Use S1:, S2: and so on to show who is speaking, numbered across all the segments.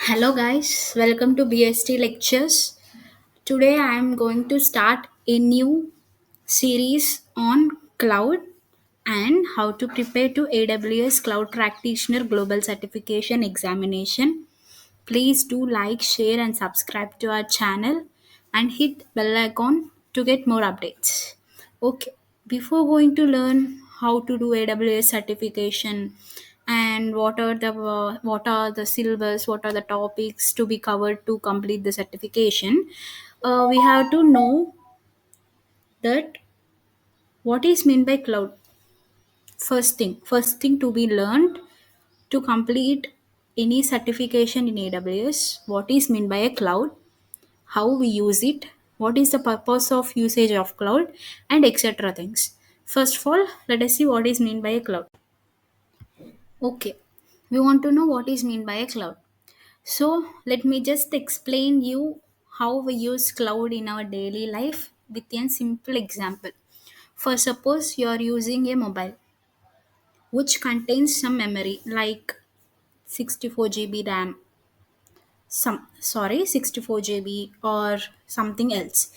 S1: Hello guys, welcome to BST lectures. Today I am going to start a new series on cloud and how to prepare to AWS Cloud Practitioner Global Certification Examination. Please do like, share and subscribe to our channel and hit bell icon to get more updates. Okay, before going to learn how to do AWS certification and what are the syllabus, what are the topics to be covered to complete the certification, we have to know that what is meant by cloud. First thing to be learned to complete any certification in AWS, what is meant by a cloud, how we use it, what is the purpose of usage of cloud, and etc. things. First of all, let us see what is meant by a cloud. Okay, we want to know what is meant by a cloud. So let me just explain you how we use cloud in our daily life with a simple example. For suppose you are using a mobile which contains some memory like 64 GB RAM, 64 GB or something else.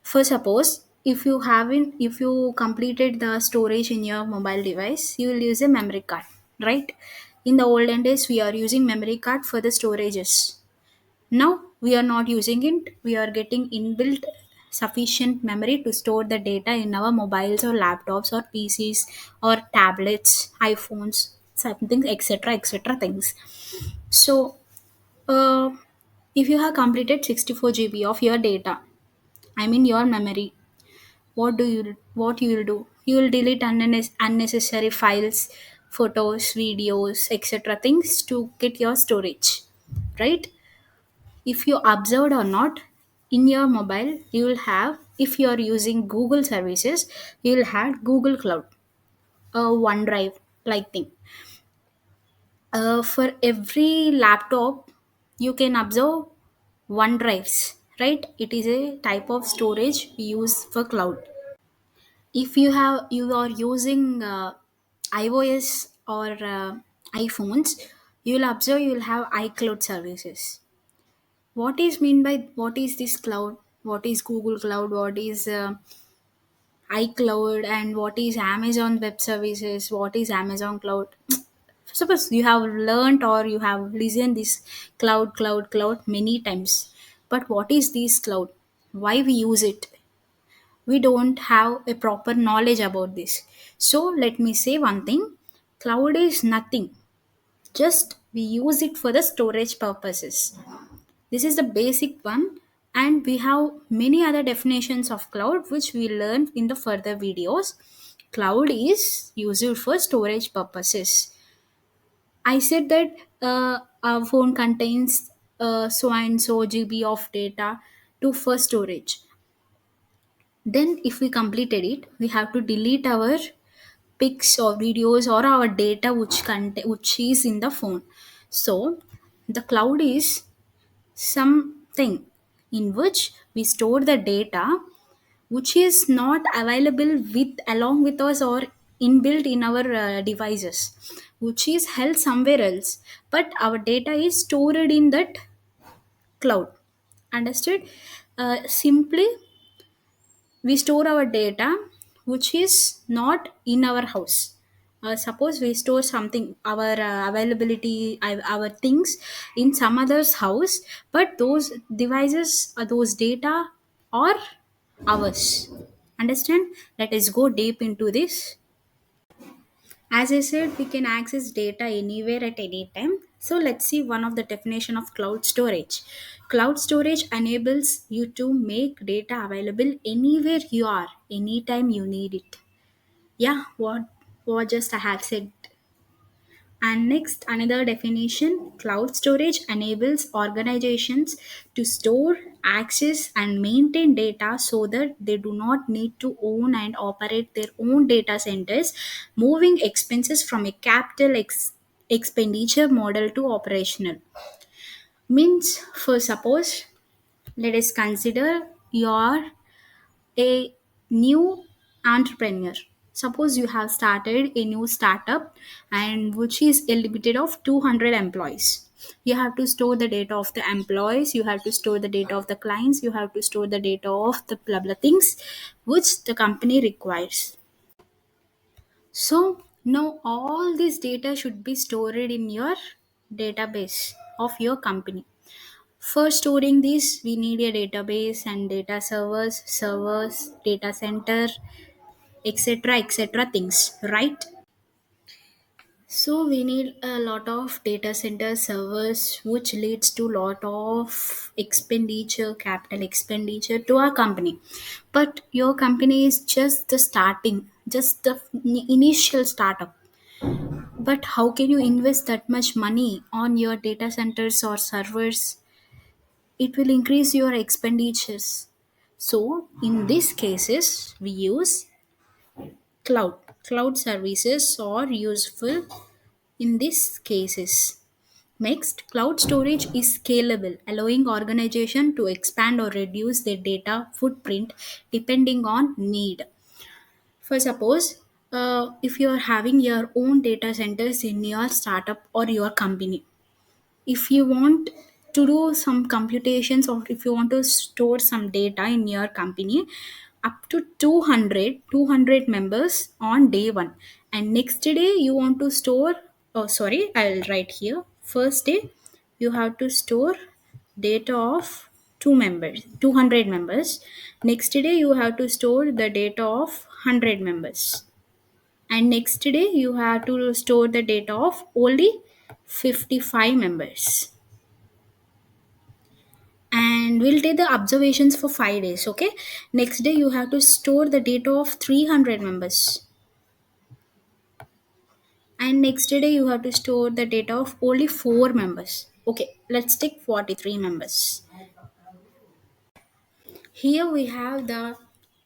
S1: For suppose if you completed the storage in your mobile device, you will use a memory card, right? In the olden days, we are using memory card for the storages. Now we are not using it. We are getting inbuilt sufficient memory to store the data in our mobiles or laptops or PCs or tablets, iPhones, something, etc., etc. things. So, uh, if you have completed 64 GB of your data, I mean your memory, what you will do? You will delete unnecessary files, photos, videos, etc. things to get your storage, right? If you observed or not, in your mobile you will have, if you are using Google services, you will have Google Cloud, a OneDrive like thing. For every laptop you can observe OneDrives, right? It is a type of storage we use for cloud. If you are using iOS or iPhones, you will observe you will have iCloud services. What is mean by what is this cloud, what is Google Cloud, what is iCloud, and what is Amazon Web Services, what is Amazon Cloud? Suppose you have learned or you have listened this cloud many times, but what is this cloud, why we use it? We don't have a proper knowledge about this. So let me say one thing: cloud is nothing, just we use it for the storage purposes. This is the basic one, and we have many other definitions of cloud which we learn in the further videos. Cloud is used for storage purposes. I said that our phone contains so and so GB of data to for storage. Then, if we completed it, we have to delete our pics or videos or our data which is in the phone. So, the cloud is something in which we store the data which is not available with along with us or inbuilt in our devices, which is held somewhere else, but our data is stored in that cloud. Understood? Simply, we store our data which is not in our house. Suppose we store something, our availability, our things in some other's house, but those devices, those data are ours. Understand? Let us go deep into this. As I said, we can access data anywhere at any time. So let's see one of the definition of cloud storage. Cloud storage enables you to make data available anywhere you are, anytime you need it. Yeah, what just I have said. And next, another definition: cloud storage enables organizations to store, access, and maintain data so that they do not need to own and operate their own data centers, moving expenses from a expenditure model to operational. Means, for suppose, let us consider you are a new entrepreneur. Suppose you have started a new startup and which is a limited of 200 employees. You have to store the data of the employees, you have to store the data of the clients, you have to store the data of the blah blah things which the company requires. So now all this data should be stored in your database of your company. For storing this, we need a database and data servers, data center, etc., etc. things, right? So we need a lot of data center servers, which leads to lot of expenditure, capital expenditure to our company. But your company is just the starting, just the initial startup. But how can you invest that much money on your data centers or servers? It will increase your expenditures. So in these cases, we use cloud. Cloud services are useful in these cases. Next, cloud storage is scalable, allowing organization to expand or reduce their data footprint depending on need. For suppose, if you are having your own data centers in your startup or your company, if you want to do some computations or if you want to store some data in your company, up to 200 members on day one, and next day you want to store, oh sorry, I'll write here, first day you have to store data of 200 members, next day you have to store the data of 100 members, and next day you have to store the data of only 55 members, and we'll take the observations for 5 days. Okay, next day you have to store the data of 300 members, and next day you have to store the data of only 4 members. Okay, let's take 43 members. Here we have the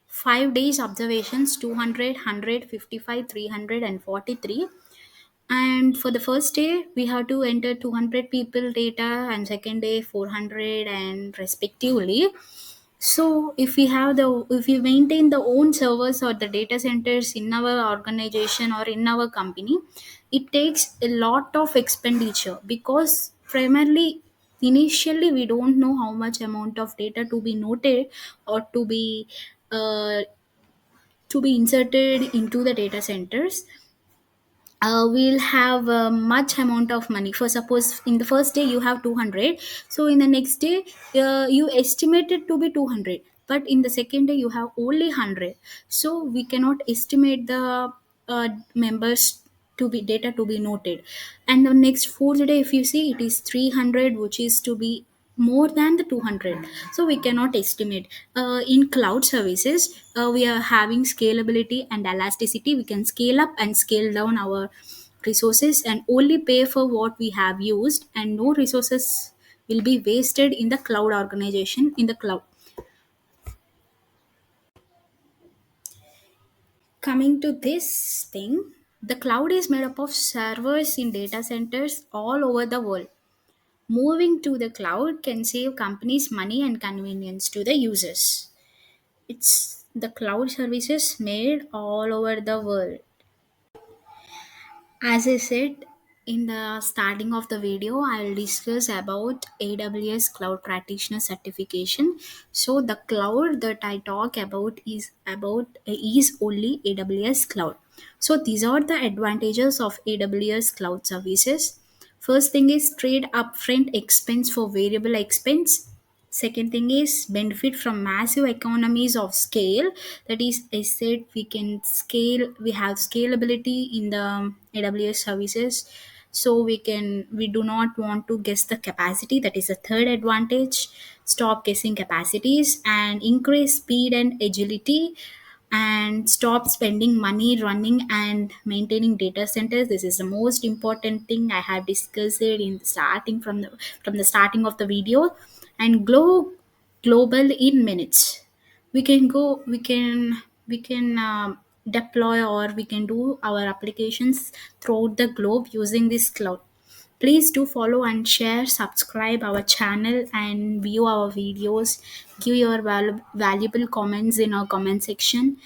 S1: 5 days observations: 200, 300 and 43. And for the first day we have to enter 200 people data, and second day 400 and respectively. So if we maintain the own servers or the data centers in our organization or in our company, it takes a lot of expenditure, because primarily initially we don't know how much amount of data to be noted or uh, to be inserted into the data centers. We'll have much amount of money. For suppose in the first day you have 200, so in the next day you estimate it to be 200, but in the second day you have only 100, so we cannot estimate the members to be data to be noted. And the next fourth day if you see, it is 300, which is to be more than the 200, so we cannot estimate. In cloud services, we are having scalability and elasticity. We can scale up and scale down our resources and only pay for what we have used, and no resources will be wasted in the cloud organization. In the cloud, coming to this thing, the cloud is made up of servers in data centers all over the world. Moving to the cloud can save companies money and convenience to the users. It's the cloud services made all over the world. As I said in the starting of the video, I'll discuss about AWS Cloud Practitioner certification. So the cloud that I talk about is only AWS Cloud. So these are the advantages of AWS Cloud services. First thing is trade upfront expense for variable expense. Second thing is benefit from massive economies of scale. That is, I said we can scale. We have scalability in the AWS services, so we do not want to guess the capacity. That is the third advantage. Stop guessing capacities and increase speed and agility, and stop spending money running and maintaining data centers. This is the most important thing I have discussed it in the starting from the starting of the video. And global in minutes. We can deploy, or we can do our applications throughout the globe using this cloud. Please do follow and share, subscribe our channel and view our videos. Give your valuable comments in our comment section,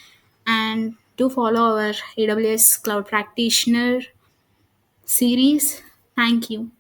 S1: and do follow our AWS Cloud Practitioner series. Thank you.